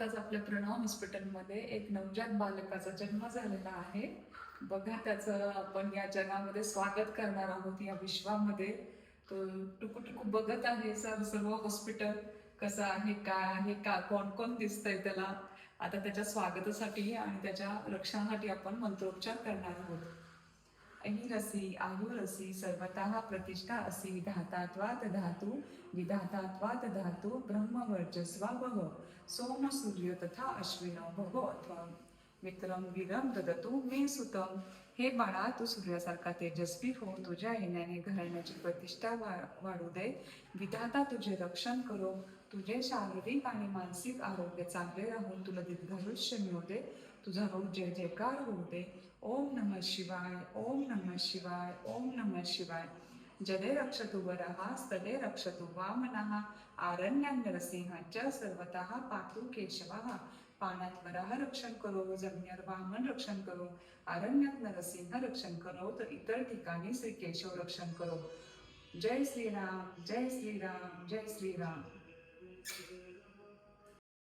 आत्ताच आपल्या प्रणव हॉस्पिटलमध्ये एक नवजात बालकाचा जन्म झालेला आहे. बघा त्याचं आपण या जगामध्ये स्वागत करणार आहोत या विश्वामध्ये. तो टुकू बघत आहे सर्व हॉस्पिटल कसं आहे, काय आहे, का कोण कोण दिसतंय त्याला. आता त्याच्या स्वागतासाठी आणि त्याच्या रक्षणासाठी आपण मंत्रोच्चार करणार आहोत. अहिरसी आयुरसी सर्वतः प्रतिष्ठा असी विधातात्वात धातु विधातात्वात धातु ब्रह्मवर्चस्वा भव सोम सूर्य तथा अश्विनो भव अथवा मित्रम वीरम ददतु मे सुतम. हे बाळा, तू सूर्यासारखा तेजस्वी हो. तुझ्या येण्याने घराण्याची प्रतिष्ठा वाढू दे. विधाता तुझे रक्षण करो. तुझे शारीरिक आणि मानसिक आरोग्य चांगले राहून तुला दीर्घायुष्य मिळू दे. तुझा रोज जय जयकार होऊ दे. ओम नमः शिवाय, ओम नमः शिवाय, ओम नमः शिवाय. जले रक्षतु वरः स्थले रक्षतु वामनः आरण्यां नरसिंहाच्या सर्वतः पातु केशवः. पाण्यात वराह रक्षण करो, जमिनीवर वामन रक्षण करो, अरण्यात नरसिंह रक्षण करो, तर इतर ठिकाणी श्री केशव रक्षण करो. जय श्रीराम, जय श्रीराम, जय श्रीराम.